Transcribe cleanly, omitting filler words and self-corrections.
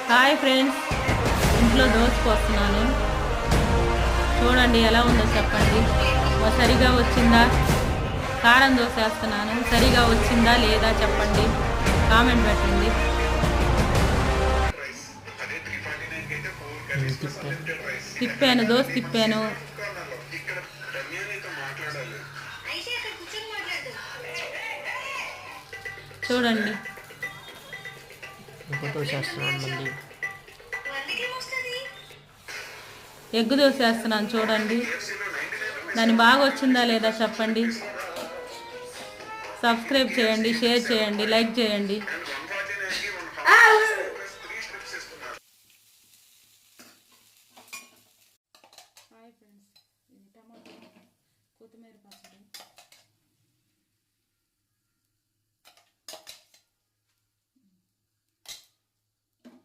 Hi friends, ఇంట్లో దోశ పోస్తున్నాను. చూడండి ఎలా ఉందో చెప్పండి. సరిగా వచ్చిందా? కారం దోశ వేస్తున్నాను. సరిగా వచ్చిందా లేదా చెప్పండి, కామెంట్ పెట్టండి. తిప్పాను, దోశ తిప్పాను. చూడండి ఎగ్గు దోశ వేస్తున్నాను. చూడండి దాన్ని బాగా వచ్చిందా లేదా చెప్పండి. సబ్స్క్రైబ్ చేయండి, షేర్ చేయండి, లైక్ చేయండి. హాయ్ ఫ్రెండ్స్, ఇది టమాటా కొత్తిమీర పచ్చడి.